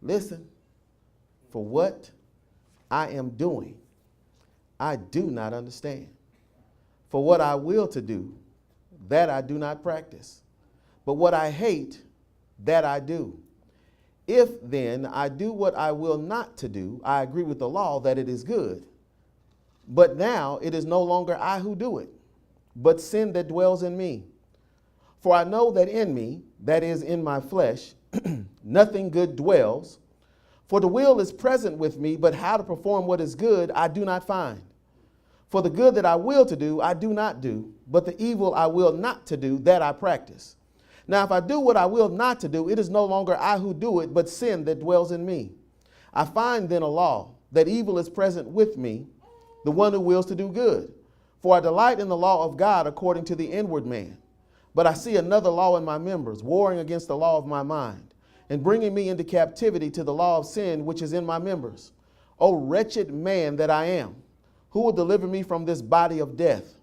listen, for what I am doing, I do not understand. For what I will to do, that I do not practice. But what I hate, that I do. If then I do what I will not to do, I agree with the law that it is good. But now it is no longer I who do it, but sin that dwells in me. For I know that in me, that is in my flesh, nothing good dwells. For the will is present with me, but how to perform what is good I do not find. For the good that I will to do, I do not do, but the evil I will not to do, that I practice. Now if I do what I will not to do, it is no longer I who do it, but sin that dwells in me. I find then a law, that evil is present with me, the one who wills to do good. For I delight in the law of God according to the inward man. But I see another law in my members, warring against the law of my mind, and bringing me into captivity to the law of sin which is in my members. O wretched man that I am, who will deliver me from this body of death?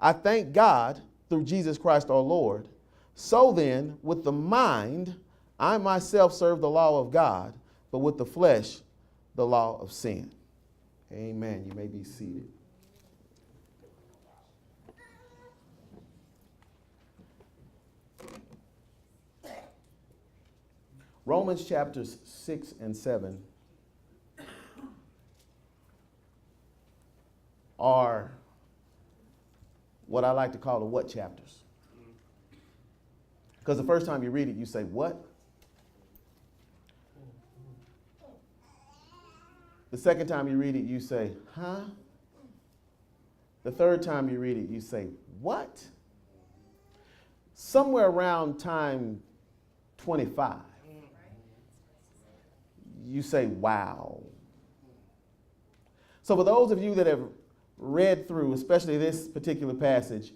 I thank God through Jesus Christ our Lord. So then, with the mind, I myself serve the law of God, but with the flesh, the law of sin. Amen. You may be seated. Romans chapters 6 and 7 are what I like to call the what chapters. Because the first time you read it, you say, what? The second time you read it, you say, huh? The third time you read it, you say, what? Somewhere around time 25, you say, wow. So for those of you that have read through, especially this particular passage,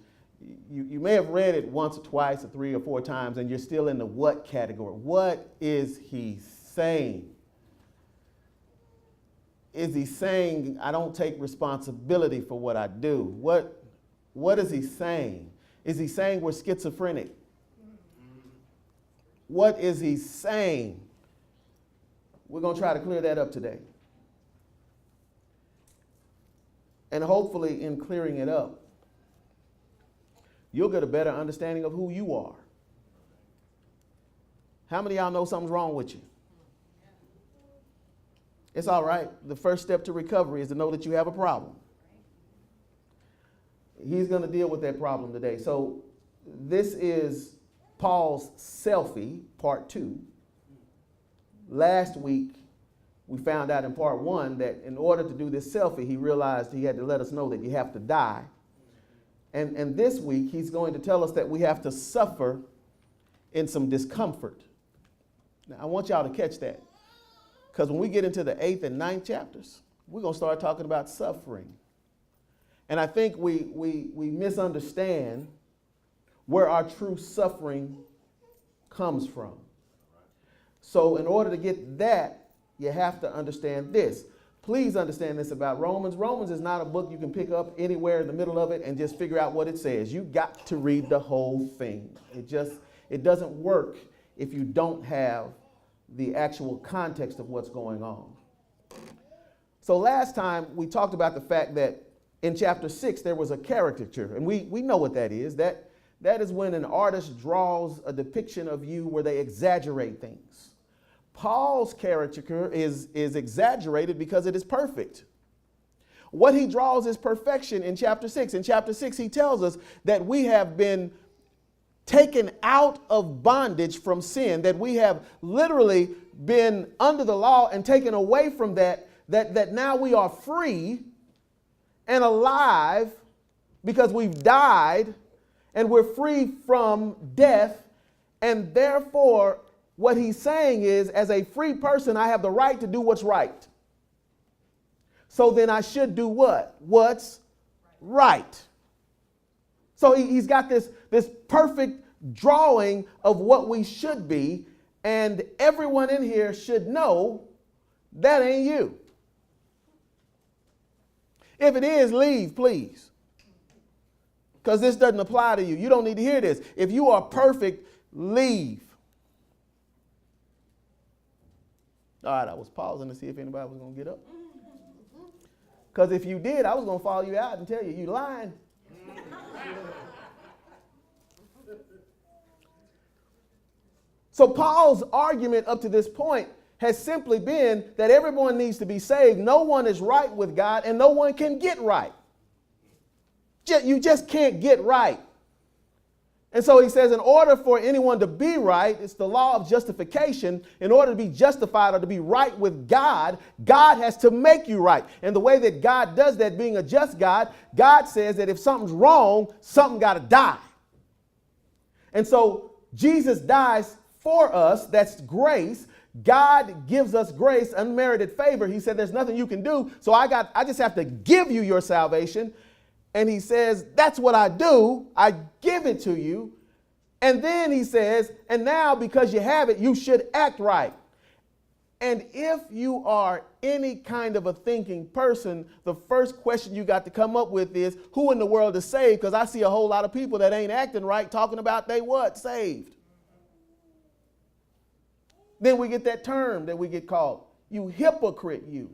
you may have read it once or twice or 3 or 4 times, and you're still in the what category. What is he saying? Is he saying, I don't take responsibility for what I do? What is he saying? Is he saying we're schizophrenic? What is he saying? We're going to try to clear that up today. And hopefully in clearing it up, you'll get a better understanding of who you are. How many of y'all know something's wrong with you? It's all right. The first step to recovery is to know that you have a problem. He's going to deal with that problem today. So this is Paul's Selfie, part 2. Last week, we found out in part 1 that in order to do this selfie, he realized he had to let us know that you have to die. And this week, he's going to tell us that we have to suffer in some discomfort. Now, I want y'all to catch that. Because when we get into the 8th and 9th chapters, we're going to start talking about suffering. And I think we misunderstand where our true suffering comes from. So in order to get that, you have to understand this. Please understand this about Romans. Romans is not a book you can pick up anywhere in the middle of it and just figure out what it says. You got to read the whole thing. It doesn't work if you don't have the actual context of what's going on. So last time we talked about the fact that in chapter 6 there was a caricature, and we know what that is. That is when an artist draws a depiction of you where they exaggerate things. Paul's caricature is exaggerated because it is perfect. What he draws is perfection in chapter 6. In chapter 6, he tells us that we have been taken out of bondage from sin, that we have literally been under the law and taken away from that now we are free and alive because we've died and we're free from death. And therefore, what he's saying is, as a free person, I have the right to do what's right. So then I should do what? What's right. So he's got this perfect drawing of what we should be, and everyone in here should know that ain't you. If it is, leave, please. Because this doesn't apply to you. You don't need to hear this. If you are perfect, leave. All right, I was pausing to see if anybody was going to get up. Because if you did, I was going to follow you out and tell you, you lying. So Paul's argument up to this point has simply been that everyone needs to be saved. No one is right with God, and no one can get right. You just can't get right. And so he says, in order for anyone to be right, it's the law of justification. In order to be justified or to be right with God, God has to make you right. And the way that God does that, being a just God, God says that if something's wrong, something got to die. And so Jesus dies for us. That's grace. God gives us grace, unmerited favor. He said, there's nothing you can do. So I just have to give you your salvation. And he says, that's what I do. I give it to you. And then he says, and now because you have it, you should act right. And if you are any kind of a thinking person, the first question you got to come up with is, who in the world is saved? Because I see a whole lot of people that ain't acting right talking about they what? Saved. Then we get that term that we get called, you hypocrite, you.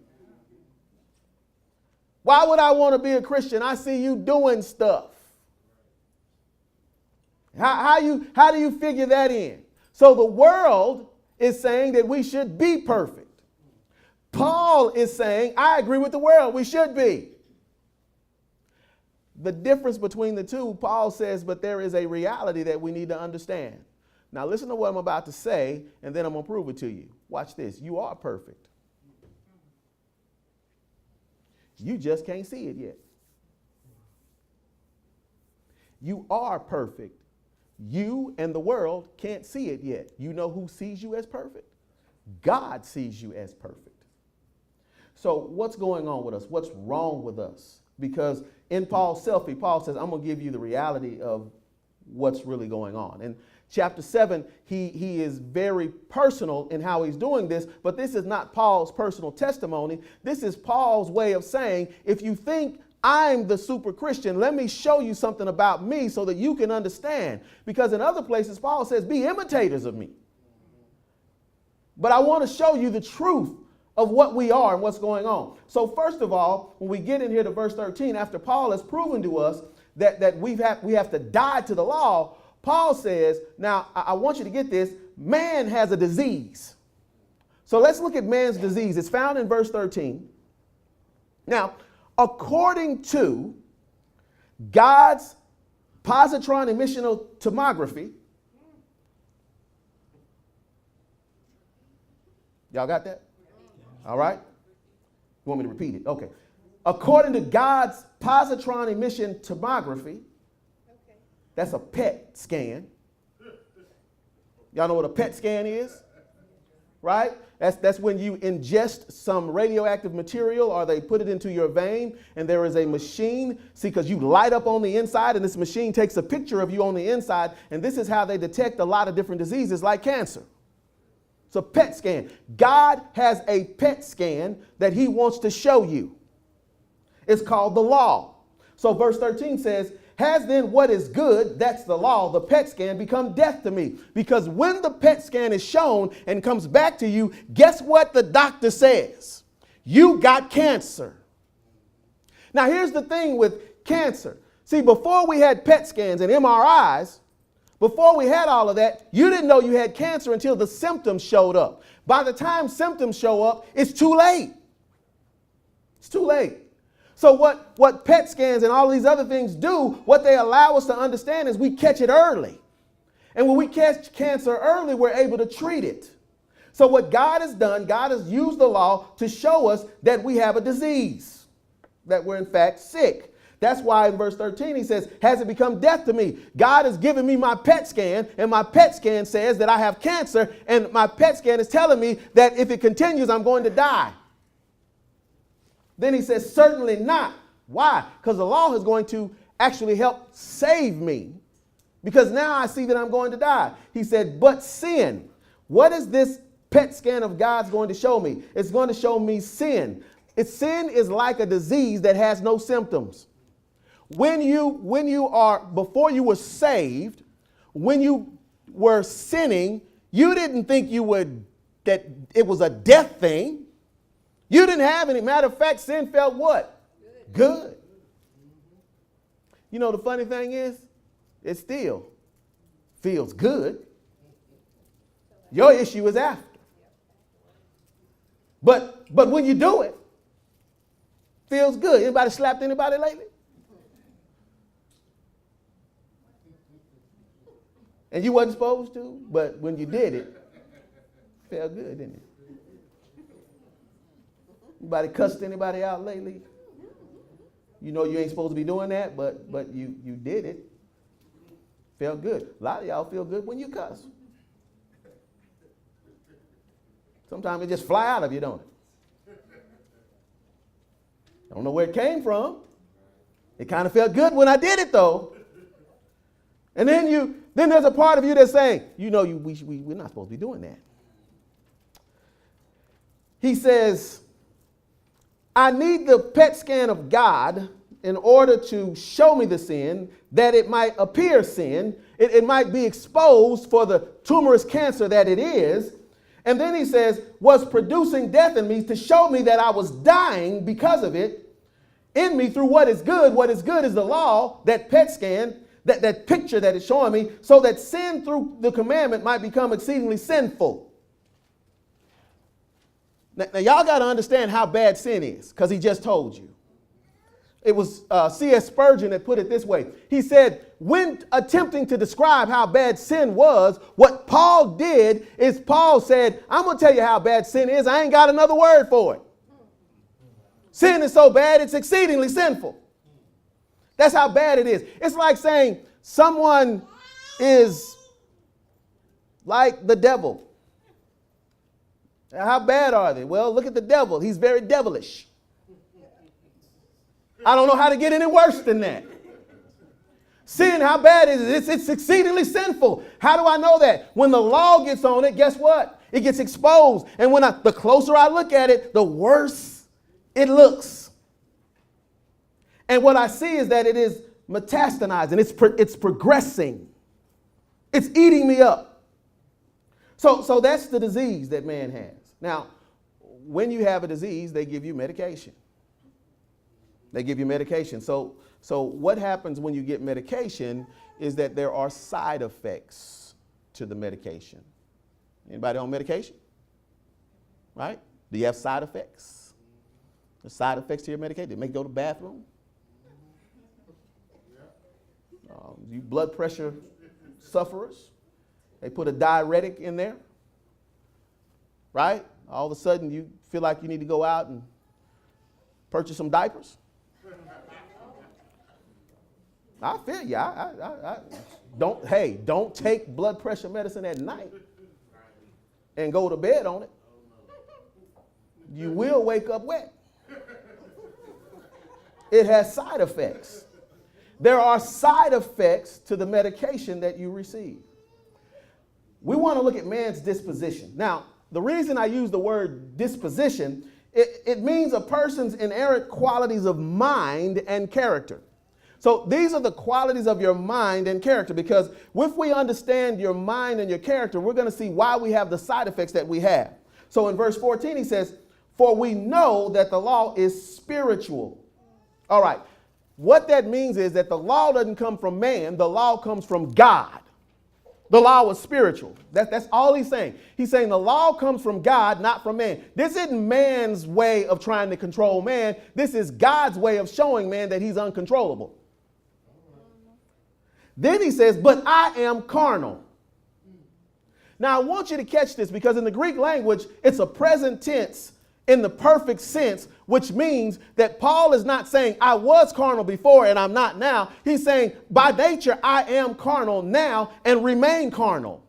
Why would I want to be a Christian? I see you doing stuff. How do you figure that in? So the world is saying that we should be perfect. Paul is saying, I agree with the world, we should be. The difference between the two, Paul says, but there is a reality that we need to understand. Now listen to what I'm about to say, and then I'm going to prove it to you. Watch this. You are perfect. You just can't see it yet. You are perfect. You and the world can't see it yet. You know who sees you as perfect? God sees you as perfect. So what's going on with us? What's wrong with us? Because in Paul's Selfie, Paul says, I'm going to give you the reality of what's really going on. And Chapter 7, he is very personal in how he's doing this, but this is not Paul's personal testimony. This is Paul's way of saying, if you think I'm the super Christian, let me show you something about me so that you can understand. Because in other places, Paul says, be imitators of me. But I want to show you the truth of what we are and what's going on. So first of all, when we get in here to verse 13, after Paul has proven to us that we have to die to the law, Paul says, now I want you to get this, man has a disease. So let's look at man's disease. It's found in verse 13. Now, according to God's positron emissional tomography, y'all got that? All right. You want me to repeat it? Okay. According to God's positron emission tomography, that's a PET scan. Y'all know what a PET scan is? Right? That's when you ingest some radioactive material or they put it into your vein and there is a machine. See, because you light up on the inside and this machine takes a picture of you on the inside. And this is how they detect a lot of different diseases like cancer. It's a PET scan. God has a PET scan that he wants to show you. It's called the law. So verse 13 says, has then what is good, that's the law, the PET scan, become death to me? Because when the PET scan is shown and comes back to you, guess what the doctor says? You got cancer. Now here's the thing with cancer. See, before we had PET scans and MRIs, before we had all of that, you didn't know you had cancer until the symptoms showed up. By the time symptoms show up, it's too late. It's too late. So what PET scans and all these other things do, what they allow us to understand is we catch it early. And when we catch cancer early, we're able to treat it. So what God has done, God has used the law to show us that we have a disease, that we're in fact sick. That's why in verse 13 he says, has it become death to me? God has given me my PET scan, and my PET scan says that I have cancer, and my PET scan is telling me that if it continues, I'm going to die. Then he says, certainly not. Why? Because the law is going to actually help save me. Because now I see that I'm going to die. He said, but sin. What is this PET scan of God's going to show me? It's going to show me sin. Sin is like a disease that has no symptoms. When you are, before you were saved, when you were sinning, you didn't think you would that it was a death thing. You didn't have any. Matter of fact, sin felt what? Good. You know, the funny thing is, it still feels good. Your issue is after. But when you do it, feels good. Anybody slapped anybody lately? And you wasn't supposed to, but when you did it, felt good, didn't it? Anybody cussed anybody out lately? You know you ain't supposed to be doing that, but you did it. Felt good. A lot of y'all feel good when you cuss. Sometimes it just fly out of you, don't it? I don't know where it came from. It kind of felt good when I did it, though. And then there's a part of you that's saying, you know, we're not supposed to be doing that. He says, I need the PET scan of God in order to show me the sin, that it might appear sin, it might be exposed for the tumorous cancer that it is. And then he says, was producing death in me to show me that I was dying because of it in me through what is good. What is good is the law, that PET scan, that picture that is showing me, so that sin through the commandment might become exceedingly sinful. Now y'all got to understand how bad sin is, because he just told you. It was C.S. Spurgeon that put it this way. He said, when attempting to describe how bad sin was, what Paul did is Paul said, I'm going to tell you how bad sin is. I ain't got another word for it. Sin is so bad, it's exceedingly sinful. That's how bad it is. It's like saying someone is like the devil. How bad are they? Well, look at the devil. He's very devilish. I don't know how to get any worse than that. Sin, how bad is it? It's exceedingly sinful. How do I know that? When the law gets on it, guess what? It gets exposed. And when the closer I look at it, the worse it looks. And what I see is that it is metastasizing. It's progressing. It's eating me up. So that's the disease that man has. Now, when you have a disease, they give you medication. They give you medication. So what happens when you get medication is that there are side effects to the medication. Anybody on medication? Right? Do you have side effects? The side effects to your medication? They make you go to the bathroom. You blood pressure sufferers. They put a diuretic in there. Right? All of a sudden you feel like you need to go out and purchase some diapers. I feel you. Don't take blood pressure medicine at night and go to bed on it. You will wake up wet. It has side effects. There are side effects to the medication that you receive. We want to look at man's disposition. Now, the reason I use the word disposition, it means a person's inherent qualities of mind and character. So these are the qualities of your mind and character, because if we understand your mind and your character, we're going to see why we have the side effects that we have. So in verse 14, he says, for we know that the law is spiritual. All right. What that means is that the law doesn't come from man. The law comes from God. The law was spiritual. That's all he's saying. He's saying the law comes from God, not from man. This isn't man's way of trying to control man. This is God's way of showing man that he's uncontrollable. Then he says, but I am carnal. Now, I want you to catch this, because in the Greek language, it's a present tense in the perfect sense, which means that Paul is not saying I was carnal before and I'm not now. He's saying by nature, I am carnal now and remain carnal.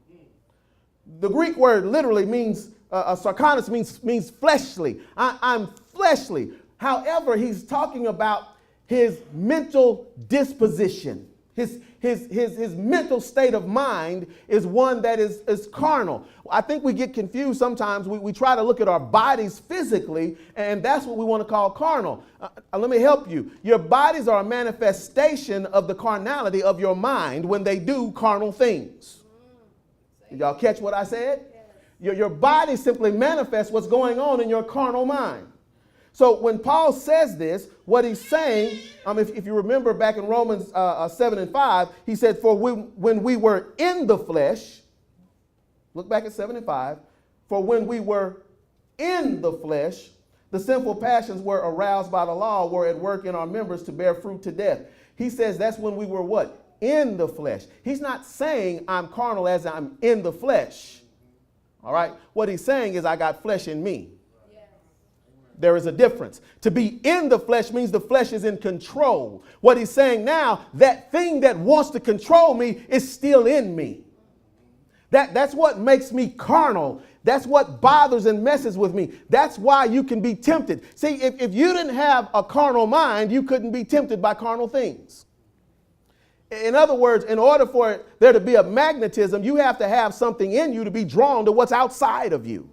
The Greek word literally means, sarkonis means fleshly. I'm fleshly. However, he's talking about his mental disposition. His mental state of mind is one that is carnal. I think we get confused sometimes. We try to look at our bodies physically, and that's what we want to call carnal. Let me help you. Your bodies are a manifestation of the carnality of your mind when they do carnal things. Did y'all catch what I said? Your body simply manifests what's going on in your carnal mind. So when Paul says this, what he's saying, if you remember back in Romans 7 and 5, he said, for when we were in the flesh, look back at 7 and 5, for when we were in the flesh, the sinful passions were aroused by the law, were at work in our members to bear fruit to death. He says that's when we were what? In the flesh. He's not saying I'm carnal as I'm in the flesh. All right? What he's saying is I got flesh in me. There is a difference. To be in the flesh means the flesh is in control. What he's saying now, that thing that wants to control me is still in me. That's what makes me carnal. That's what bothers and messes with me. That's why you can be tempted. See, if you didn't have a carnal mind, you couldn't be tempted by carnal things. In other words, in order for there to be a magnetism, you have to have something in you to be drawn to what's outside of you.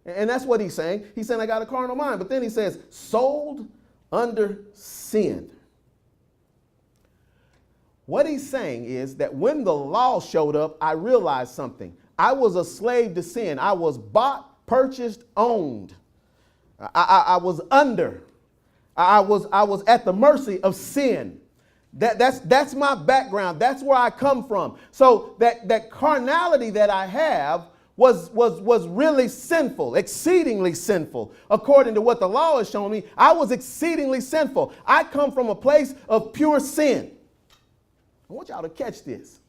And that's what he's saying. He's saying I got a carnal mind. But then he says, sold under sin. What he's saying is that when the law showed up, I realized something. I was a slave to sin. I was bought, purchased, owned. I was under. I was at the mercy of sin. That's my background. That's where I come from. So that carnality that I have was really sinful, exceedingly sinful. According to what the law has shown me, I was exceedingly sinful. I come from a place of pure sin. I want y'all to catch this.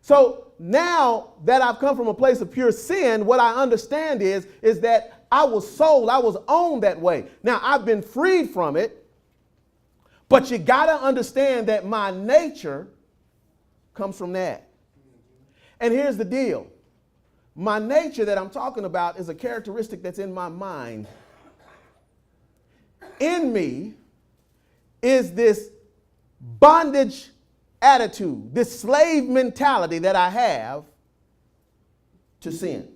So now that I've come from a place of pure sin, what I understand is that I was sold, I was owned that way. Now I've been freed from it, but you got to understand that my nature comes from that. And here's the deal. My nature that I'm talking about is a characteristic that's in my mind. In me is this bondage attitude, this slave mentality that I have to sin.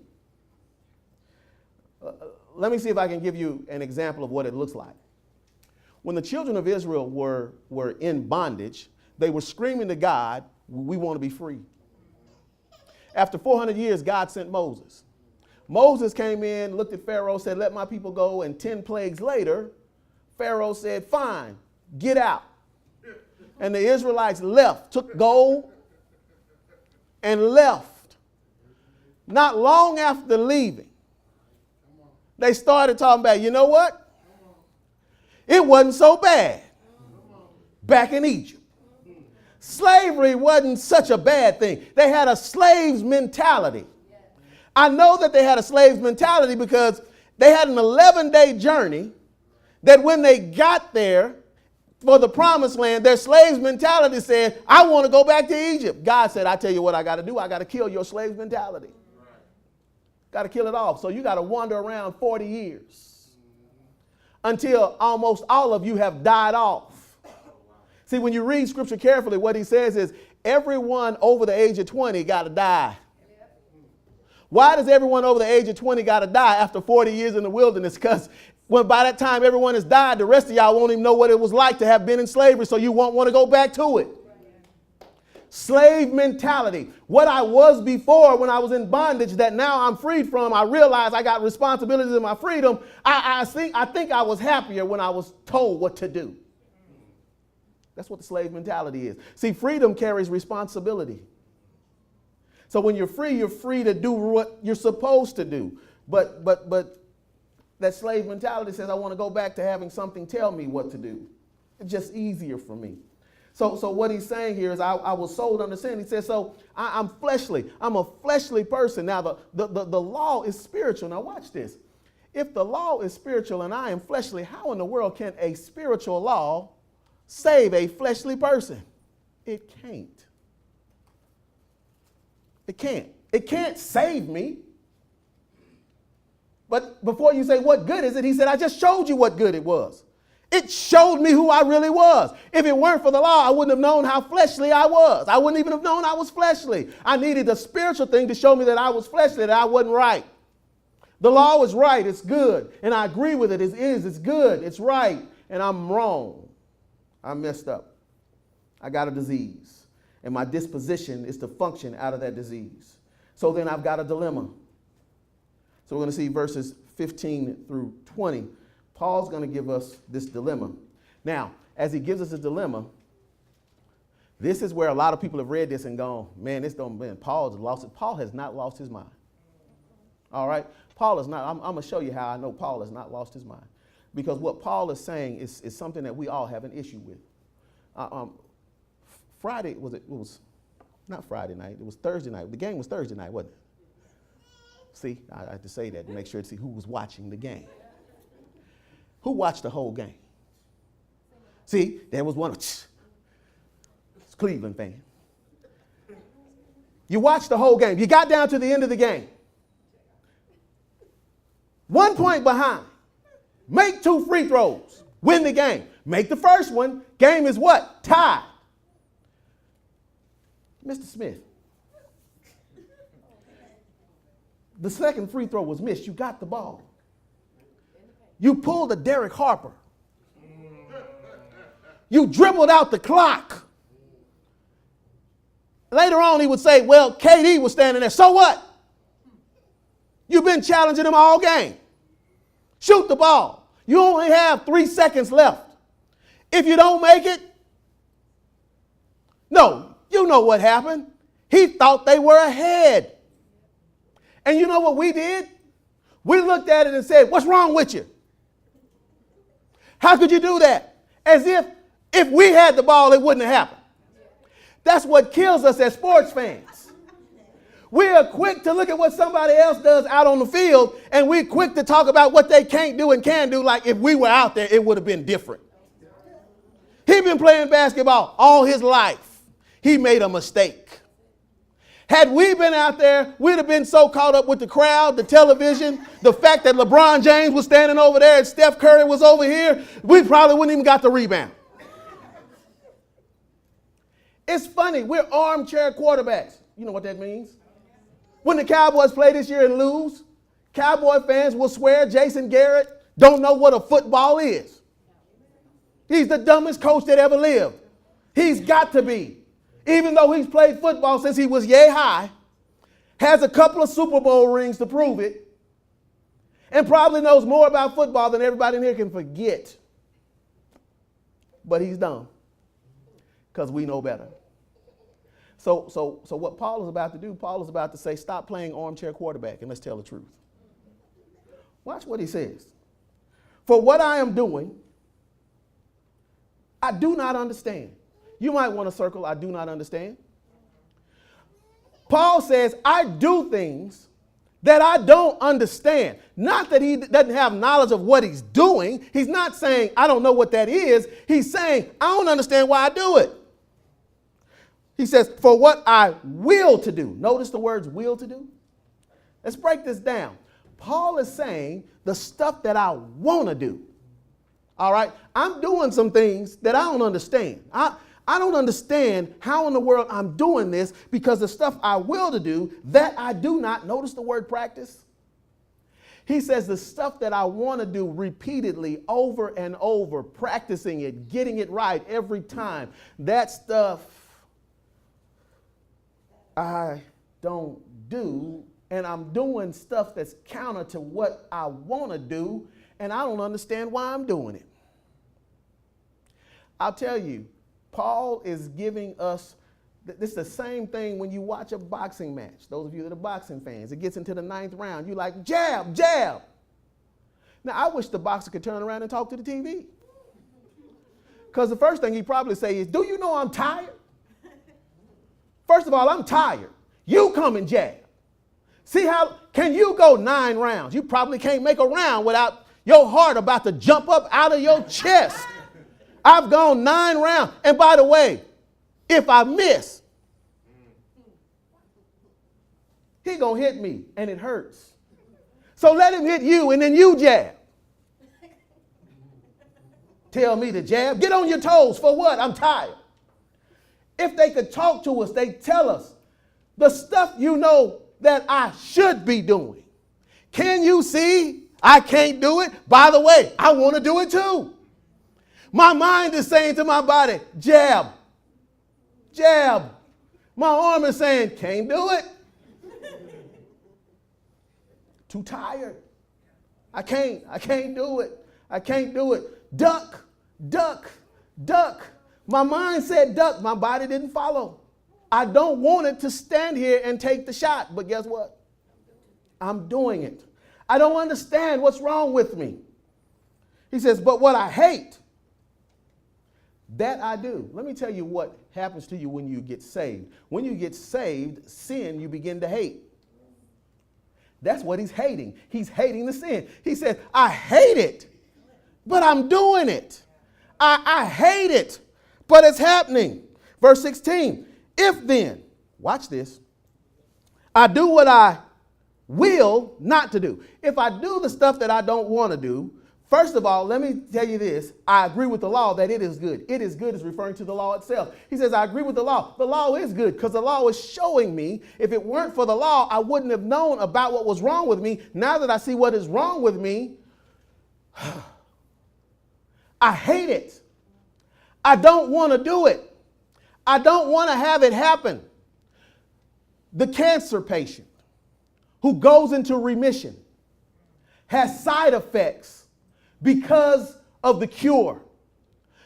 Let me see if I can give you an example of what it looks like. When the children of Israel were in bondage, they were screaming to God, we want to be free. After 400 years, God sent Moses. Moses came in, looked at Pharaoh, said, let my people go. And 10 plagues later, Pharaoh said, fine, get out. And the Israelites left, took gold and left. Not long after leaving, they started talking about, you know what? It wasn't so bad back in Egypt. Slavery wasn't such a bad thing. They had a slave's mentality. I know that they had a slave's mentality because they had an 11-day journey that when they got there for the promised land, their slave's mentality said, I want to go back to Egypt. God said, I tell you what I got to do. I got to kill your slave's mentality. Got to kill it off. So you got to wander around 40 years until almost all of you have died off. See, when you read scripture carefully, what he says is everyone over the age of 20 got to die. Why does everyone over the age of 20 got to die after 40 years in the wilderness? Because by that time everyone has died, the rest of y'all won't even know what it was like to have been in slavery, so you won't want to go back to it. Slave mentality. What I was before when I was in bondage that now I'm freed from, I realize I got responsibilities in my freedom. I think I was happier when I was told what to do. That's what the slave mentality is. See, freedom carries responsibility. So when you're free to do what you're supposed to do. But that slave mentality says, I want to go back to having something tell me what to do. It's just easier for me. So what he's saying here is I was sold under sin. He says, so I'm fleshly. I'm a fleshly person. Now, the law is spiritual. Now, watch this. If the law is spiritual and I am fleshly, how in the world can a spiritual law save a fleshly person? It can't. It can't. It can't save me. But before you say, what good is it? He said, I just showed you what good it was. It showed me who I really was. If it weren't for the law, I wouldn't have known how fleshly I was. I wouldn't even have known I was fleshly. I needed a spiritual thing to show me that I was fleshly, that I wasn't right. The law is right. It's good. And I agree with it. It's good. It's right. And I'm wrong. I messed up. I got a disease. And my disposition is to function out of that disease. So then I've got a dilemma. So we're going to see verses 15 through 20. Paul's going to give us this dilemma. Now, as he gives us a dilemma, this is where a lot of people have read this and gone, man, Paul has not lost his mind. All right? Paul is not. I'm going to show you how I know Paul has not lost his mind. Because what Paul is saying is something that we all have an issue with. Friday, it was not Friday night, it was Thursday night. The game was Thursday night, wasn't it? See, I had to say that to make sure to see who was watching the game. Who watched the whole game? See, there was one. Cleveland fan. You watched the whole game. You got down to the end of the game. 1 point behind. Make 2 free throws. Win the game. Make the first one. Game is what? Tied. Mr. Smith. The second free throw was missed. You got the ball. You pulled a Derek Harper. You dribbled out the clock. Later on, he would say, well, KD was standing there. So what? You've been challenging him all game. Shoot the ball. You only have 3 seconds left. If you don't make it, no, you know what happened. He thought they were ahead. And you know what we did? We looked at it and said, what's wrong with you? How could you do that? As if we had the ball, it wouldn't have happened. That's what kills us as sports fans. We are quick to look at what somebody else does out on the field, and we're quick to talk about what they can't do and can do, like if we were out there, it would have been different. He's been playing basketball all his life. He made a mistake. Had we been out there, we'd have been so caught up with the crowd, the television, the fact that LeBron James was standing over there and Steph Curry was over here, we probably wouldn't even got the rebound. It's funny, we're armchair quarterbacks. You know what that means? When the Cowboys play this year and lose, Cowboy fans will swear Jason Garrett don't know what a football is. He's the dumbest coach that ever lived. He's got to be. Even though he's played football since he was yay high, has a couple of Super Bowl rings to prove it, and probably knows more about football than everybody in here can forget. But he's dumb, because we know better. So what Paul is about to do, Paul is about to say, stop playing armchair quarterback and let's tell the truth. Watch what he says. For what I am doing, I do not understand. You might want to circle, I do not understand. Paul says, I do things that I don't understand. Not that he doesn't have knowledge of what he's doing. He's not saying, I don't know what that is. He's saying, I don't understand why I do it. He says, for what I will to do. Notice the words will to do. Let's break this down. Paul is saying the stuff that I want to do. All right? I'm doing some things that I don't understand. I don't understand how in the world I'm doing this, because the stuff I will to do, that I do not. Notice the word practice. He says the stuff that I want to do repeatedly over and over, practicing it, getting it right every time. That stuff I don't do, and I'm doing stuff that's counter to what I want to do, and I don't understand why I'm doing it. I'll tell you, Paul is giving us, this is the same thing when you watch a boxing match. Those of you that are boxing fans, it gets into the 9th round. You like, jab, jab. Now, I wish the boxer could turn around and talk to the TV. Because the first thing he'd probably say is, do you know I'm tired? First of all, I'm tired. You come and jab. See how, can you go 9 rounds? You probably can't make a round without your heart about to jump up out of your chest. I've gone 9 rounds. And by the way, if I miss, he gonna hit me and it hurts. So let him hit you and then you jab. Tell me to jab. Get on your toes. For what? I'm tired. If they could talk to us, they tell us the stuff you know that I should be doing. Can you see? I can't do it. By the way, I want to do it too. My mind is saying to my body, jab, jab. My arm is saying, can't do it. Too tired. I can't do it. I can't do it. Duck, duck, duck. My mind said duck. My body didn't follow. I don't want it to stand here and take the shot. But guess what? I'm doing it. I don't understand what's wrong with me. He says, but what I hate, that I do. Let me tell you what happens to you when you get saved. When you get saved, sin you begin to hate. That's what he's hating. He's hating the sin. He said, I hate it, but I'm doing it. I hate it, but it's happening. Verse 16, if then, watch this, I do what I will not to do. If I do the stuff that I don't want to do, first of all, let me tell you this. I agree with the law that it is good. It is good is referring to the law itself. He says, I agree with the law. The law is good because the law is showing me. If it weren't for the law, I wouldn't have known about what was wrong with me. Now that I see what is wrong with me, I hate it. I don't want to do it. I don't want to have it happen. The cancer patient who goes into remission has side effects because of the cure.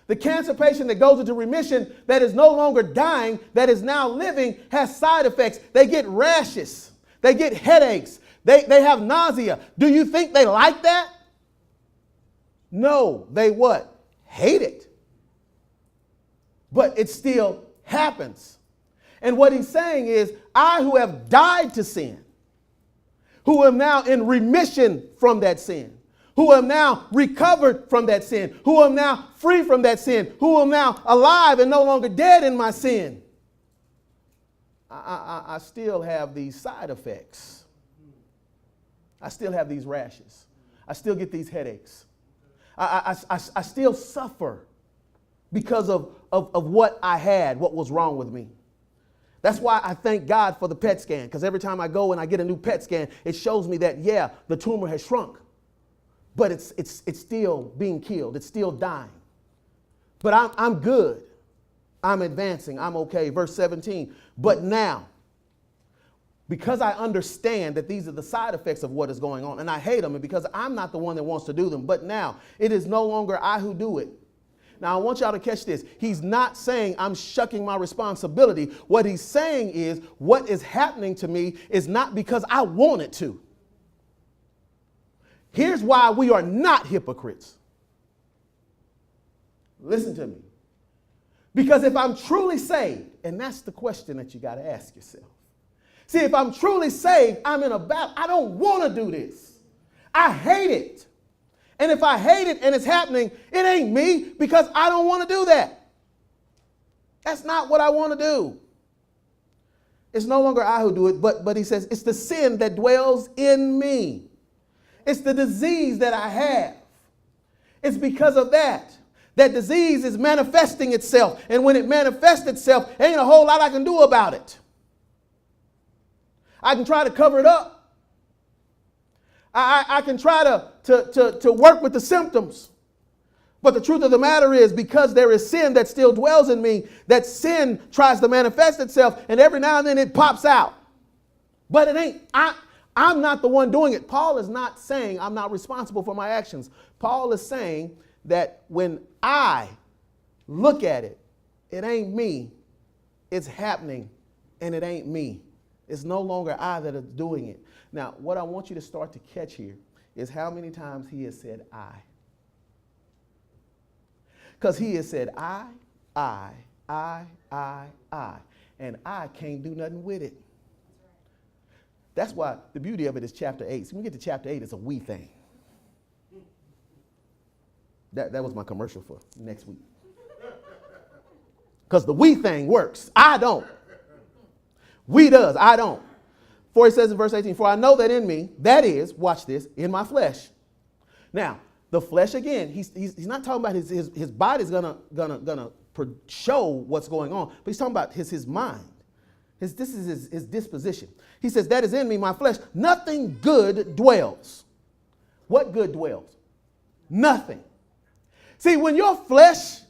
The cancer patient that goes into remission that is no longer dying, that is now living, has side effects. They get rashes. They get headaches. They have nausea. Do you think they like that? No, they what? Hate it. But it still happens. And what he's saying is, I who have died to sin, who am now in remission from that sin, who am now recovered from that sin, who am now free from that sin, who am now alive and no longer dead in my sin, I still have these side effects. I still have these rashes. I still get these headaches. I still suffer because of what I had, what was wrong with me. That's why I thank God for the PET scan, because every time I go and I get a new PET scan, it shows me that, yeah, the tumor has shrunk, but it's still being killed. It's still dying. But I'm good. I'm advancing. I'm okay. Verse 17. But now, because I understand that these are the side effects of what is going on, and I hate them, and because I'm not the one that wants to do them, but now it is no longer I who do it. Now, I want y'all to catch this. He's not saying I'm shucking my responsibility. What he's saying is what is happening to me is not because I want it to. Here's why we are not hypocrites. Listen to me. Because if I'm truly saved, and that's the question that you got to ask yourself. See, if I'm truly saved, I'm in a battle. I don't want to do this. I hate it. And if I hate it and it's happening, it ain't me because I don't want to do that. That's not what I want to do. It's no longer I who do it, but he says it's the sin that dwells in me. It's the disease that I have. It's because of that. That disease is manifesting itself. And when it manifests itself, ain't a whole lot I can do about it. I can try to cover it up. I can try to work with the symptoms. But the truth of the matter is, because there is sin that still dwells in me, that sin tries to manifest itself, and every now and then it pops out. But it ain't, I'm not the one doing it. Paul is not saying I'm not responsible for my actions. Paul is saying that when I look at it, it ain't me, it's happening, and it ain't me. It's no longer I that is doing it. Now, what I want you to start to catch here is how many times he has said I. Because he has said I, and I can't do nothing with it. That's why the beauty of it is chapter 8. So when we get to chapter 8, it's a we thing. That was my commercial for next week. Because the we thing works. I don't. We does. I don't. For he says in verse 18, for I know that in me, that is, watch this, in my flesh. Now, the flesh again, he's not talking about his body's gonna show what's going on, but he's talking about his mind. This is his disposition. He says, that is in me, my flesh. Nothing good dwells. What good dwells? Nothing. See, when your flesh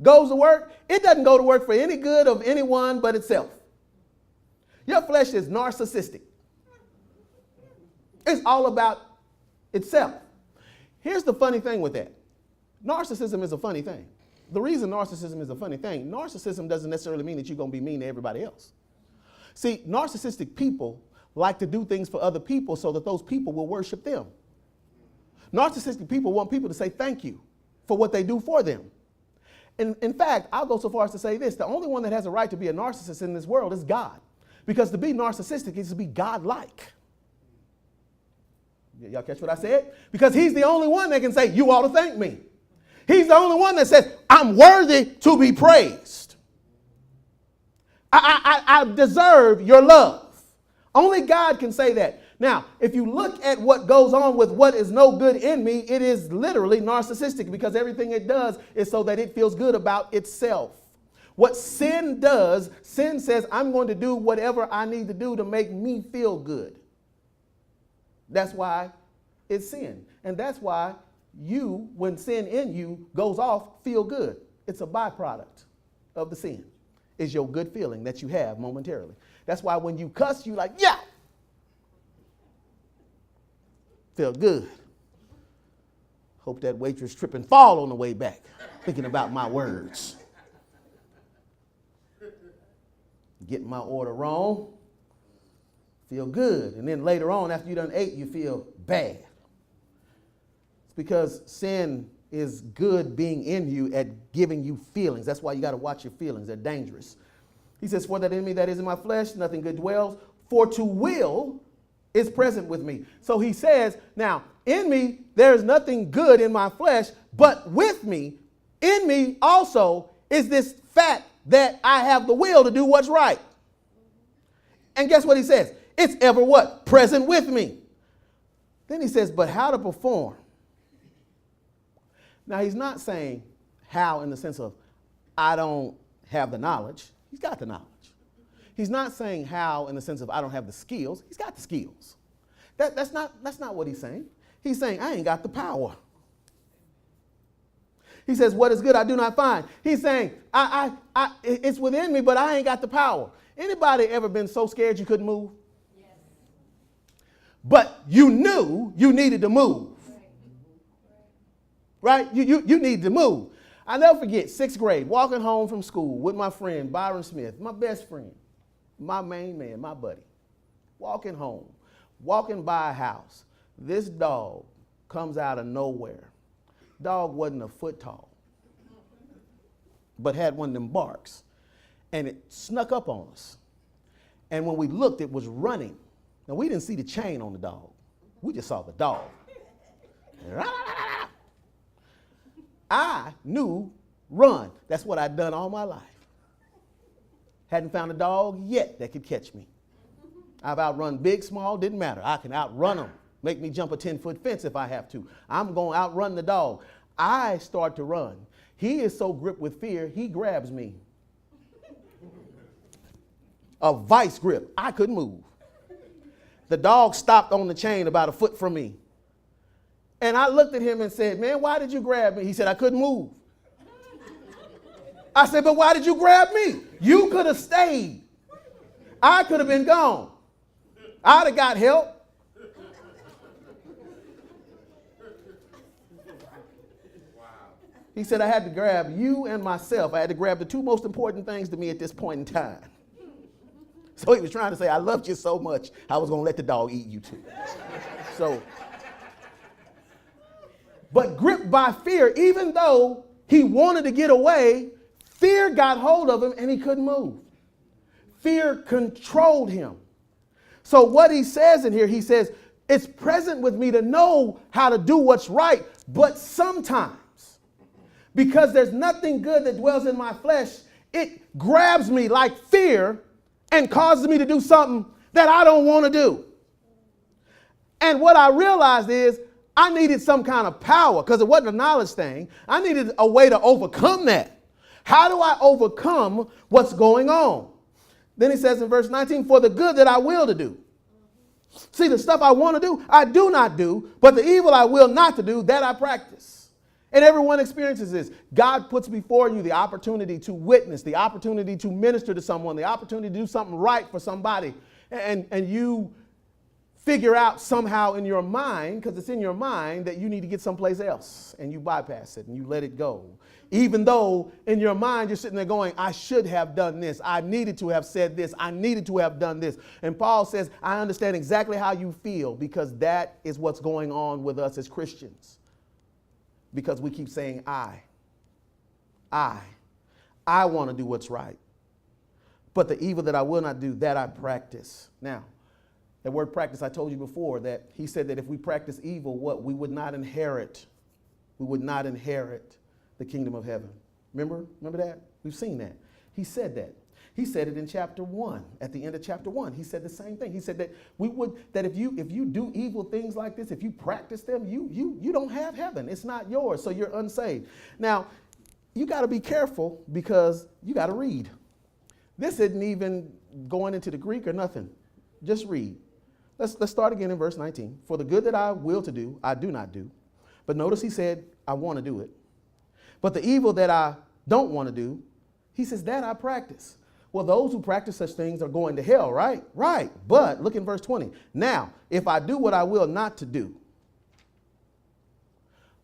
goes to work, it doesn't go to work for any good of anyone but itself. Your flesh is narcissistic. It's all about itself. Here's the funny thing with that. Narcissism is a funny thing. The reason narcissism is a funny thing, narcissism doesn't necessarily mean that you're going to be mean to everybody else. See, narcissistic people like to do things for other people so that those people will worship them. Narcissistic people want people to say thank you for what they do for them. And in fact, I'll go so far as to say this: the only one that has a right to be a narcissist in this world is God. Because to be narcissistic is to be God-like. Y'all catch what I said? Because he's the only one that can say, you ought to thank me. He's the only one that says, I'm worthy to be praised. I deserve your love. Only God can say that. Now, if you look at what goes on with what is no good in me, it is literally narcissistic, because everything it does is so that it feels good about itself. What sin does, sin says, I'm going to do whatever I need to do to make me feel good. That's why it's sin. And that's why you, when sin in you goes off, feel good. It's a byproduct of the sin. It's your good feeling that you have momentarily. That's why when you cuss, you like, yeah, feel good. Hope that waitress trip and fall on the way back, thinking about my words. Getting my order wrong, feel good. And then later on, after you done ate, you feel bad. It's because sin is good being in you at giving you feelings. That's why you got to watch your feelings. They're dangerous. He says, for that in me that is in my flesh, nothing good dwells. For to will is present with me. So he says, now, in me, there is nothing good in my flesh, but with me, in me also is this fact that I have the will to do what's right. And guess what he says? It's ever what? Present with me. Then he says, but how to perform. Now, he's not saying how in the sense of I don't have the knowledge. He's got the knowledge. He's not saying how in the sense of I don't have the skills. He's got the skills. That's not what he's saying. He's saying I ain't got the power. He says, what is good I do not find. He's saying, it's within me, but I ain't got the power. Anybody ever been so scared you couldn't move? Yes. But you knew you needed to move. Right? You needed to move. I'll never forget, 6th grade, walking home from school with my friend, Byron Smith, my best friend, my main man, my buddy. Walking home, walking by a house. This dog comes out of nowhere. Dog wasn't a foot tall, but had one of them barks, and it snuck up on us. And when we looked, it was running. Now, we didn't see the chain on the dog. We just saw the dog. I knew run. That's what I'd done all my life. Hadn't found a dog yet that could catch me. I've outrun big, small, didn't matter. I can outrun them. Make me jump a 10-foot fence if I have to. I'm going to outrun the dog. I start to run. He is so gripped with fear, he grabs me. A vice grip. I couldn't move. The dog stopped on the chain about a foot from me. And I looked at him and said, man, why did you grab me? He said, I couldn't move. I said, but why did you grab me? You could have stayed. I could have been gone. I'd have got help. He said, I had to grab you and myself. I had to grab the two most important things to me at this point in time. So he was trying to say, I loved you so much, I was going to let the dog eat you too. So, but gripped by fear, even though he wanted to get away, fear got hold of him and he couldn't move. Fear controlled him. So what he says in here, he says, it's present with me to know how to do what's right, but sometimes, because there's nothing good that dwells in my flesh, it grabs me like fear and causes me to do something that I don't want to do. And what I realized is I needed some kind of power, because it wasn't a knowledge thing. I needed a way to overcome that. How do I overcome what's going on? Then he says in verse 19, for the good that I will to do. See, the stuff I want to do, I do not do, but the evil I will not to do, that I practice. And everyone experiences this. God puts before you the opportunity to witness, the opportunity to minister to someone, the opportunity to do something right for somebody. And you figure out somehow in your mind, because it's in your mind, that you need to get someplace else, and you bypass it and you let it go. Even though in your mind you're sitting there going, I should have done this. I needed to have said this. I needed to have done this. And Paul says, I understand exactly how you feel, because that is what's going on with us as Christians. Because we keep saying, I want to do what's right. But the evil that I will not do, that I practice. Now, that word practice, I told you before that he said that if we practice evil, what? We would not inherit. We would not inherit the kingdom of heaven. Remember that? We've seen that. He said that. He said it in chapter 1, at the end of chapter 1. He said the same thing. He said that if you do evil things like this, if you practice them, you don't have heaven. It's not yours, so you're unsaved. Now, you got to be careful, because you got to read. This isn't even going into the Greek or nothing. Just read. Let's start again in verse 19. For the good that I will to do, I do not do. But notice he said, I want to do it. But the evil that I don't want to do, he says, that I practice. Well, those who practice such things are going to hell, right? Right. But look in verse 20. Now, if I do what I will not to do.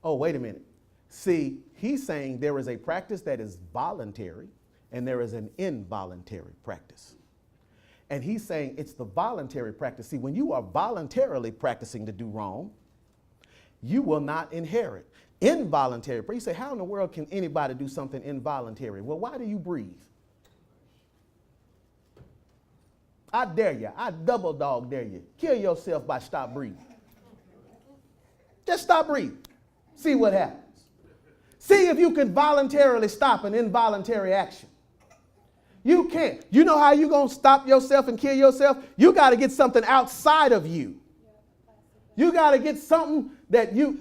Oh, wait a minute. See, he's saying there is a practice that is voluntary and there is an involuntary practice. And he's saying it's the voluntary practice. See, when you are voluntarily practicing to do wrong, you will not inherit. Involuntary. You say, how in the world can anybody do something involuntary? Well, why do you breathe? I dare you. I double dog dare you. Kill yourself by stop breathing. Just stop breathing. See what happens. See if you can voluntarily stop an involuntary action. You can't. You know how you're going to stop yourself and kill yourself? You got to get something outside of you. You got to get something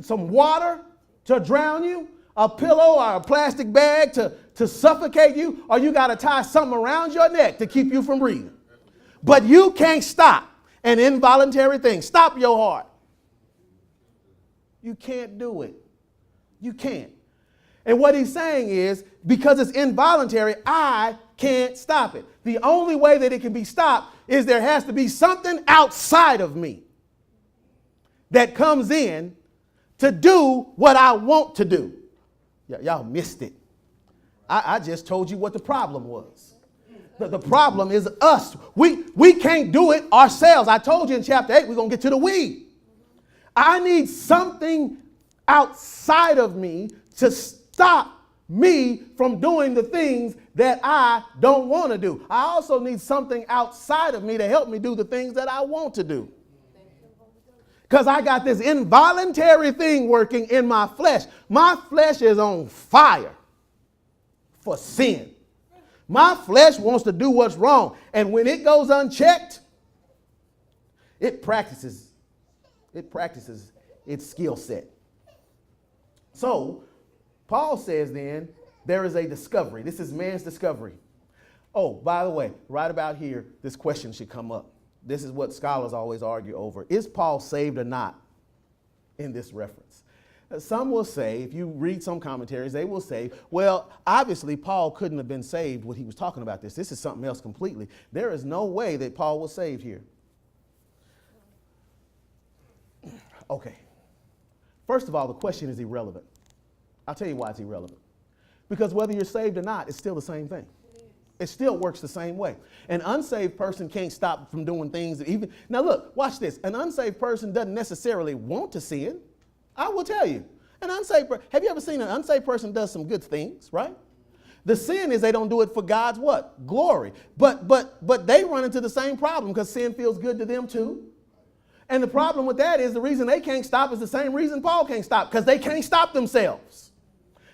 some water to drown you, a pillow or a plastic bag to suffocate you, or you got to tie something around your neck to keep you from breathing. But you can't stop an involuntary thing. Stop your heart. You can't do it. You can't. And what he's saying is, because it's involuntary, I can't stop it. The only way that it can be stopped is there has to be something outside of me that comes in to do what I want to do. Y'all missed it. I just told you what the problem was. The problem is us. We can't do it ourselves. I told you in chapter 8, we're going to get to the we. I need something outside of me to stop me from doing the things that I don't want to do. I also need something outside of me to help me do the things that I want to do. Because I got this involuntary thing working in my flesh. My flesh is on fire for sin. My flesh wants to do what's wrong. And when it goes unchecked, it practices its skill set. So Paul says then there is a discovery. This is man's discovery. Oh, by the way, right about here, this question should come up. This is what scholars always argue over. Is Paul saved or not in this reference? Some will say, if you read some commentaries, they will say, well, obviously Paul couldn't have been saved when he was talking about this. This is something else completely. There is no way that Paul was saved here. Okay. First of all, the question is irrelevant. I'll tell you why it's irrelevant. Because whether you're saved or not, it's still the same thing. It still works the same way. An unsaved person can't stop from doing things that even... Now look, watch this. An unsaved person doesn't necessarily want to sin. I will tell you. Have you ever seen an unsaved person does some good things, right? The sin is they don't do it for God's what? Glory. But they run into the same problem because sin feels good to them too. And the problem with that is the reason they can't stop is the same reason Paul can't stop, because they can't stop themselves.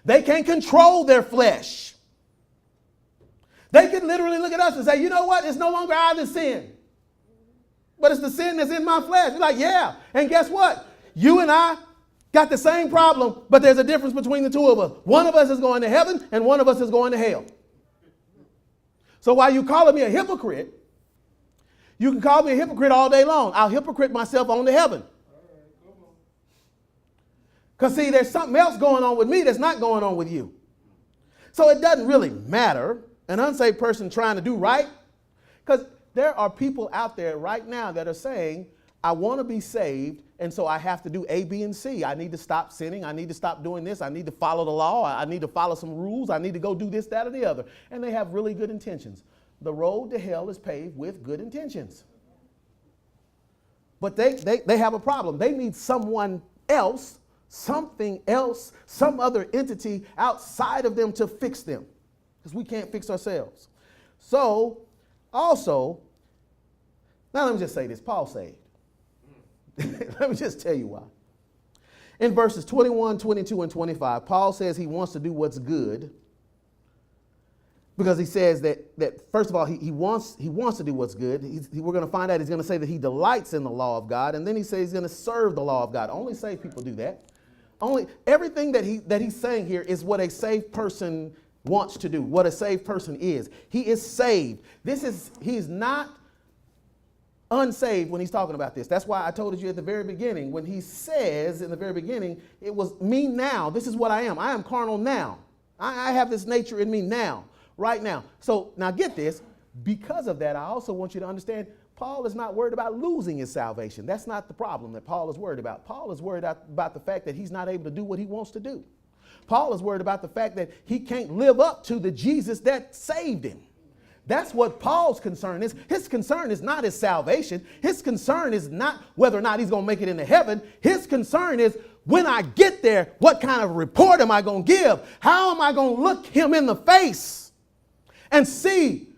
They can't control their flesh. They can literally look at us and say, you know what? It's no longer I that sin, but it's the sin that's in my flesh. You're like, yeah. And guess what? You and I got the same problem, but there's a difference between the two of us. One of us is going to heaven and one of us is going to hell. So while you calling me a hypocrite, you can call me a hypocrite all day long. I'll hypocrite myself on to heaven. Because see, there's something else going on with me that's not going on with you. So it doesn't really matter. An unsaved person trying to do right, because there are people out there right now that are saying, I want to be saved, and so I have to do A, B, and C. I need to stop sinning. I need to stop doing this. I need to follow the law. I need to follow some rules. I need to go do this, that, or the other. And they have really good intentions. The road to hell is paved with good intentions. But they have a problem. They need someone else, something else, some other entity outside of them to fix them, because we can't fix ourselves. So, also, now let me just say this. Paul's saved. Let me just tell you why. In verses 21, 22, and 25, Paul says he wants to do what's good, because he says that first of all, he wants to do what's good. We're going to find out he's going to say that he delights in the law of God, and then he says he's going to serve the law of God. Only saved people do that. Everything that he's saying here is what a saved person wants to do, what a saved person is. He is saved. He's not unsaved when he's talking about this. That's why I told you at the very beginning, when he says in the very beginning, it was me now. This is what I am. I am carnal now. I have this nature in me now, right now. So now get this. Because of that, I also want you to understand Paul is not worried about losing his salvation. That's not the problem that Paul is worried about. Paul is worried about the fact that he's not able to do what he wants to do. Paul is worried about the fact that he can't live up to the Jesus that saved him. That's what Paul's concern is. His concern is not his salvation. His concern is not whether or not he's going to make it into heaven. His concern is when I get there, what kind of report am I going to give? How am I going to look him in the face and see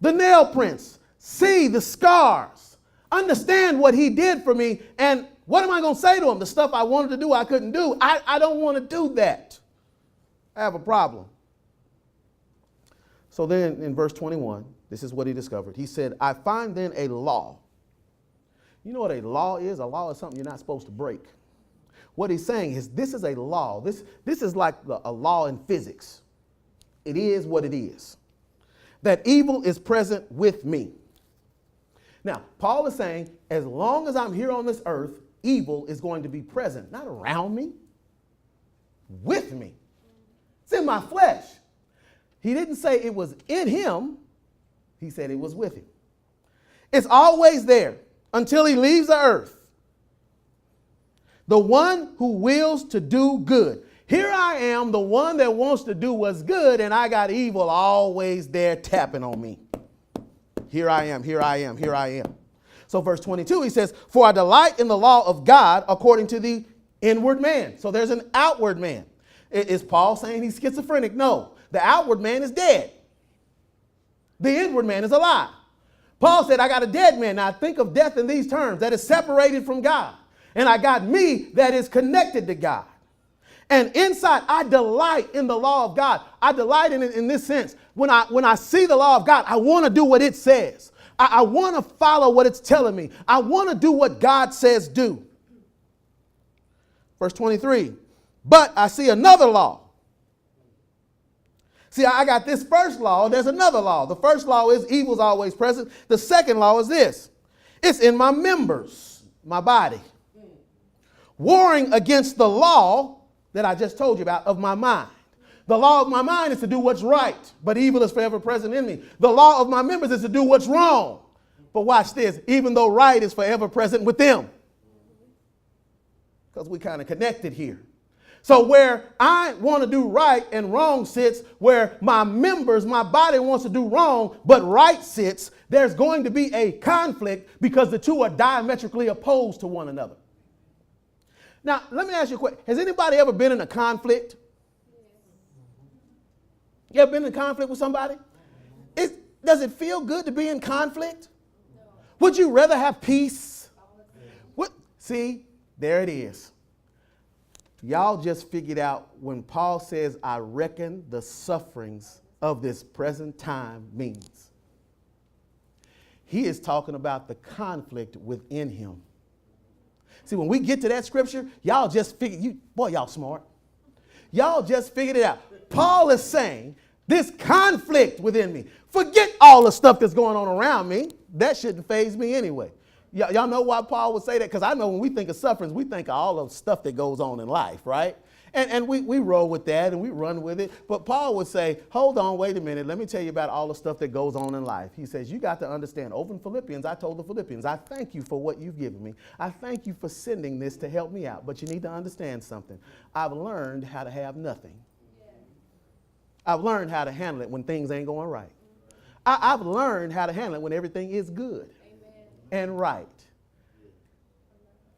the nail prints, see the scars, understand what he did for me, and what am I going to say to him? The stuff I wanted to do, I couldn't do. I don't want to do that. I have a problem. So then in verse 21, this is what he discovered. He said, I find then a law. You know what a law is? A law is something you're not supposed to break. What he's saying is this is a law. This is like a law in physics. It is what it is. That evil is present with me. Now, Paul is saying, as long as I'm here on this earth, evil is going to be present, not around me, with me. It's in my flesh. He didn't say it was in him. He said it was with him. It's always there until he leaves the earth. The one who wills to do good. Here I am, the one that wants to do what's good, and I got evil always there tapping on me. Here I am, here I am, here I am. So verse 22, he says, for I delight in the law of God according to the inward man. So there's an outward man. Is Paul saying he's schizophrenic? No. The outward man is dead. The inward man is alive. Paul said, I got a dead man. Now think of death in these terms, that is separated from God. And I got me that is connected to God. And inside, I delight in the law of God. I delight in it in this sense. When I see the law of God, I want to do what it says. I want to follow what it's telling me. I want to do what God says do. Verse 23, but I see another law. See, I got this first law. There's another law. The first law is evil's always present. The second law is this. It's in my members, my body. Warring against the law that I just told you about of my mind. The law of my mind is to do what's right, but evil is forever present in me. The law of my members is to do what's wrong. But watch this, even though right is forever present with them. Because we kind of connected here. So where I want to do right and wrong sits, where my members, my body wants to do wrong, but right sits, there's going to be a conflict because the two are diametrically opposed to one another. Now, let me ask you a question. Has anybody ever been in a conflict? You ever been in a conflict with somebody? Does it feel good to be in conflict? No. Would you rather have peace? See, there it is. Y'all just figured out when Paul says, I reckon the sufferings of this present time means. He is talking about the conflict within him. See, when we get to that scripture, y'all just figured, y'all smart. Y'all just figured it out. Paul is saying, this conflict within me, forget all the stuff that's going on around me. That shouldn't faze me anyway. Y'all know why Paul would say that? Because I know when we think of sufferings, we think of all the stuff that goes on in life, right? And we roll with that and we run with it. But Paul would say, hold on, wait a minute. Let me tell you about all the stuff that goes on in life. He says, you got to understand. Over in Philippians, I told the Philippians, I thank you for what you've given me. I thank you for sending this to help me out. But you need to understand something. I've learned how to have nothing. I've learned how to handle it when things ain't going right. I've learned how to handle it when everything is good and right.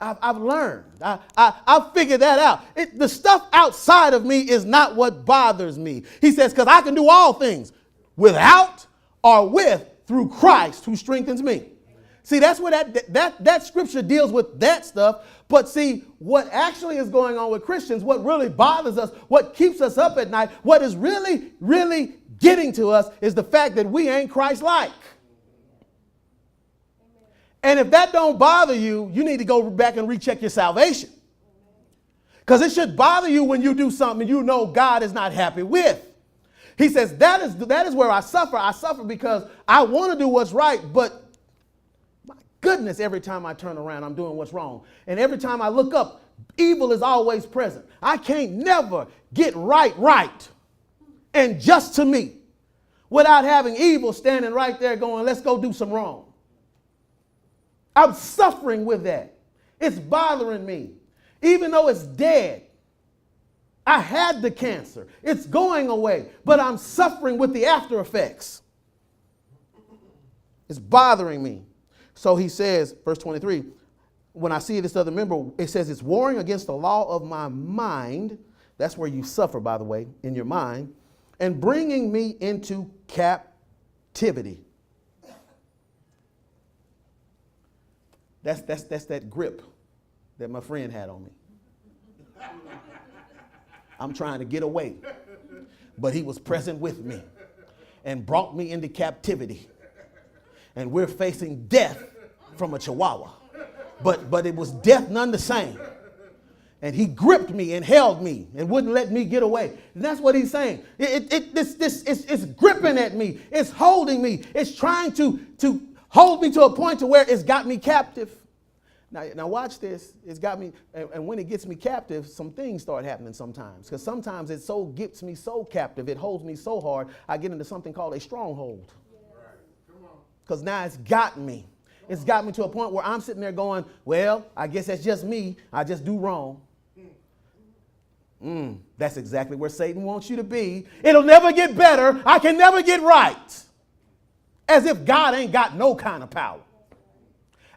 I've learned. I've figured that out. The stuff outside of me is not what bothers me. He says, because I can do all things without or with through Christ who strengthens me. See, that's where that scripture deals with that stuff. But see, what actually is going on with Christians, what really bothers us, what keeps us up at night, what is really, really getting to us is the fact that we ain't Christ-like. And if that don't bother you, you need to go back and recheck your salvation. Because it should bother you when you do something you know God is not happy with. He says, that is where I suffer. I suffer because I want to do what's right, but my goodness, every time I turn around, I'm doing what's wrong. And every time I look up, evil is always present. I can't never get right, and just to me, without having evil standing right there going, let's go do some wrong. I'm suffering with that. It's bothering me. Even though it's dead. I had the cancer. It's going away. But I'm suffering with the after effects. It's bothering me. So he says, verse 23, when I see this other member, it says it's warring against the law of my mind. That's where you suffer, by the way, in your mind. And bringing me into captivity. That's that grip that my friend had on me. I'm trying to get away, but he was present with me and brought me into captivity. And we're facing death from a chihuahua, but it was death none the same. And he gripped me and held me and wouldn't let me get away. And that's what he's saying. It's gripping at me. It's holding me. It's trying to hold me to a point to where it's got me captive. Now watch this. It's got me, and when it gets me captive, some things start happening sometimes. Because sometimes it so gets me so captive, it holds me so hard, I get into something called a stronghold. Because now it's got me. It's got me to a point where I'm sitting there going, well, I guess that's just me. I just do wrong. That's exactly where Satan wants you to be. It'll never get better. I can never get right. As if God ain't got no kind of power.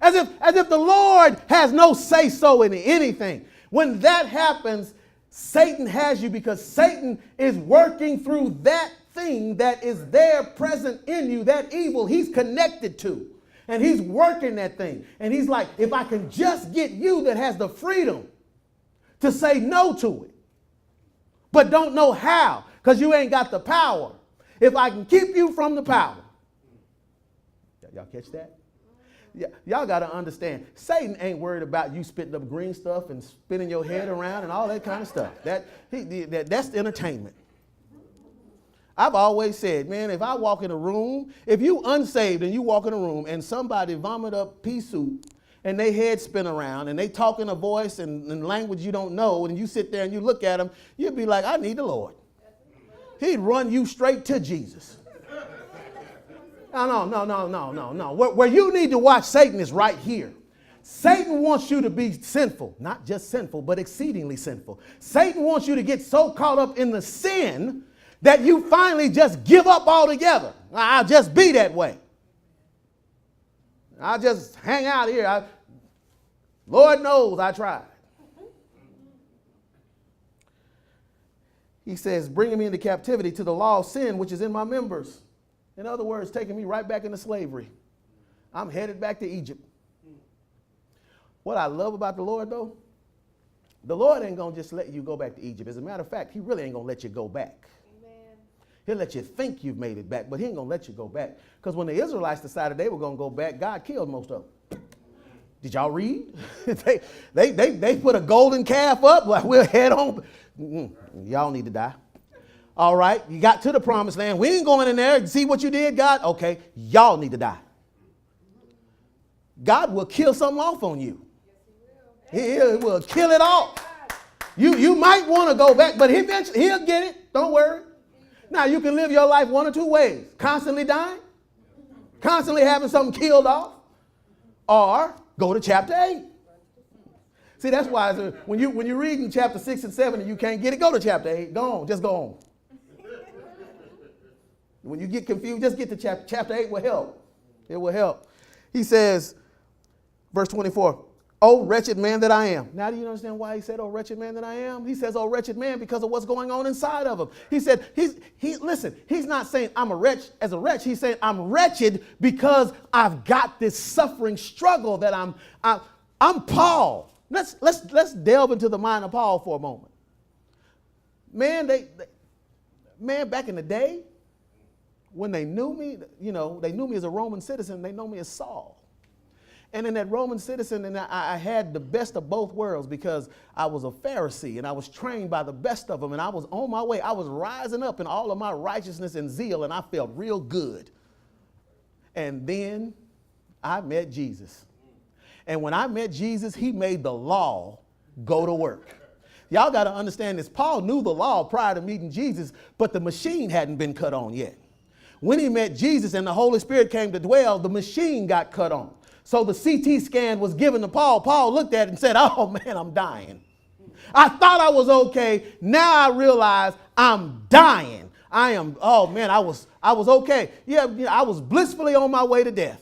As if the Lord has no say-so in anything. When that happens, Satan has you because Satan is working through that thing that is there present in you, that evil he's connected to. And he's working that thing. And he's like, if I can just get you that has the freedom to say no to it, but don't know how because you ain't got the power. If I can keep you from the power. Y'all catch that? Yeah, y'all got to understand, Satan ain't worried about you spitting up green stuff and spinning your head around and all that kind of stuff. That's entertainment. I've always said, man, if I walk in a room, if you unsaved and you walk in a room and somebody vomit up pea soup and they head spin around and they talk in a voice and language you don't know and you sit there and you look at them, you'd be like, I need the Lord. He'd run you straight to Jesus. No. Where you need to watch Satan is right here. Satan wants you to be sinful, not just sinful, but exceedingly sinful. Satan wants you to get so caught up in the sin that you finally just give up altogether. I'll just be that way. I'll just hang out here. Lord knows I tried. He says, bringing me into captivity to the law of sin, which is in my members. In other words, taking me right back into slavery. I'm headed back to Egypt. What I love about the Lord, though, the Lord ain't going to just let you go back to Egypt. As a matter of fact, he really ain't going to let you go back. Amen. He'll let you think you've made it back, but he ain't going to let you go back. Because when the Israelites decided they were going to go back, God killed most of them. Did y'all read? they put a golden calf up, like we'll head on. Y'all need to die. All right, you got to the promised land. We ain't going in there. See what you did, God? Okay, y'all need to die. God will kill something off on you. He will kill it off. You might want to go back, but eventually he'll get it. Don't worry. Now, you can live your life one or two ways. Constantly dying, constantly having something killed off, or go to chapter 8. See, that's why when you're reading chapter 6 and 7 and you can't get it, go to chapter 8. Go on. Just go on. When you get confused, just get to chapter 8 will help. It will help. He says, verse 24, "Oh, wretched man that I am." Now, do you understand why he said, "Oh, wretched man that I am"? He says, "Oh, wretched man," because of what's going on inside of him. He said, listen, he's not saying I'm a wretch as a wretch. He's saying I'm wretched because I've got this suffering struggle that I'm Paul. Let's delve into the mind of Paul for a moment. Man, man, back in the day, when they knew me, they knew me as a Roman citizen. They know me as Saul. And in that Roman citizen, and I had the best of both worlds because I was a Pharisee and I was trained by the best of them. And I was on my way. I was rising up in all of my righteousness and zeal, and I felt real good. And then I met Jesus. And when I met Jesus, he made the law go to work. Y'all got to understand this. Paul knew the law prior to meeting Jesus, but the machine hadn't been cut on yet. When he met Jesus and the Holy Spirit came to dwell, the machine got cut on. So the CT scan was given to Paul. Paul looked at it and said, "Oh man, I'm dying. I thought I was okay. Now I realize I'm dying. Oh man, I was okay. Yeah, I was blissfully on my way to death.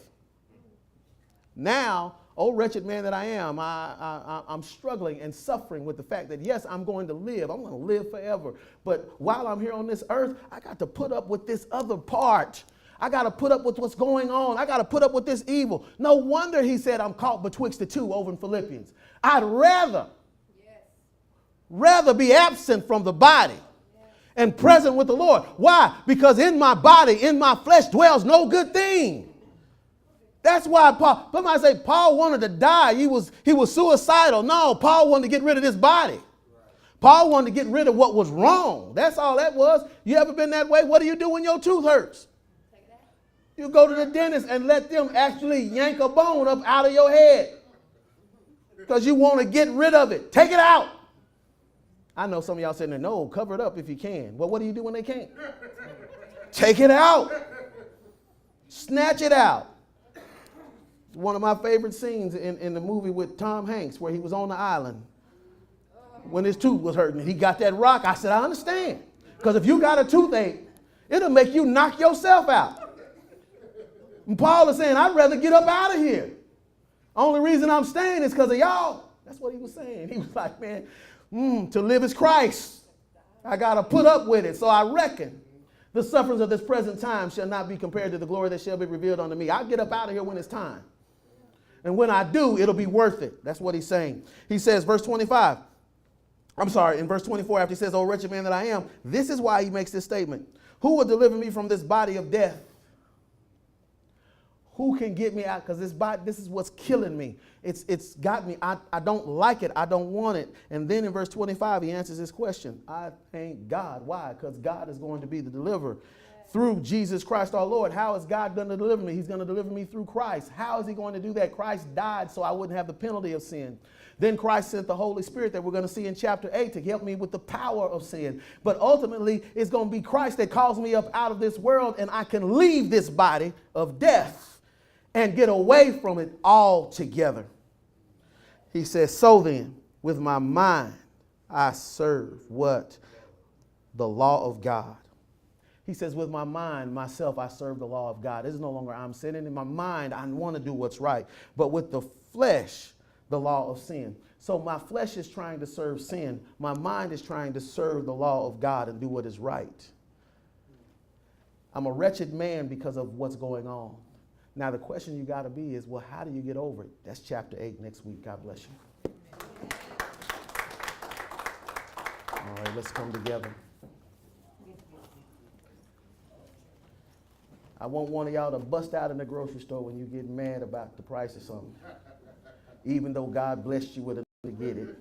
Now, oh wretched man that I am, I'm struggling and suffering with the fact that yes, I'm going to live. I'm going to live forever. But while I'm here on this earth, I got to put up with this other part. I got to put up with what's going on. I got to put up with this evil." No wonder he said, "I'm caught betwixt the two," over in Philippians. I'd rather be absent from the body and present with the Lord. Why? Because in my body, in my flesh dwells no good thing. That's why Paul, somebody say Paul wanted to die. He was suicidal. No, Paul wanted to get rid of this body. Paul wanted to get rid of what was wrong. That's all that was. You ever been that way? What do you do when your tooth hurts? You go to the dentist and let them actually yank a bone up out of your head because you want to get rid of it. Take it out. I know some of y'all saying, "No, cover it up if you can." Well, what do you do when they can't? Take it out. Snatch it out. One of my favorite scenes in the movie with Tom Hanks where he was on the island when his tooth was hurting. He got that rock. I said, I understand. Because if you got a toothache, it'll make you knock yourself out. And Paul is saying, I'd rather get up out of here. Only reason I'm staying is because of y'all. That's what he was saying. He was like, man, to live is Christ. I got to put up with it. So I reckon the sufferings of this present time shall not be compared to the glory that shall be revealed unto me. I'll get up out of here when it's time. And when I do, it'll be worth it. That's what he's saying. He says, in verse 24, after he says, "Oh, wretched man that I am," this is why he makes this statement. "Who will deliver me from this body of death?" Who can get me out? Because this is what's killing me. It's got me. I don't like it. I don't want it. And then in verse 25, he answers this question. I thank God. Why? Because God is going to be the deliverer through Jesus Christ our Lord. How is God going to deliver me? He's going to deliver me through Christ. How is he going to do that? Christ died so I wouldn't have the penalty of sin. Then Christ sent the Holy Spirit that we're going to see in chapter 8 to help me with the power of sin. But ultimately, it's going to be Christ that calls me up out of this world, and I can leave this body of death and get away from it altogether. He says, "So then, with my mind, I serve" what? The law of God. He says, with my mind, myself, I serve the law of God. It is no longer I'm sinning. In my mind, I want to do what's right. But with the flesh, the law of sin. So my flesh is trying to serve sin. My mind is trying to serve the law of God and do what is right. I'm a wretched man because of what's going on. Now, the question you got to be is, well, how do you get over it? That's chapter 8 next week. God bless you. All right, let's come together. I want one of y'all to bust out in the grocery store when you get mad about the price of something, even though God blessed you with it to get it.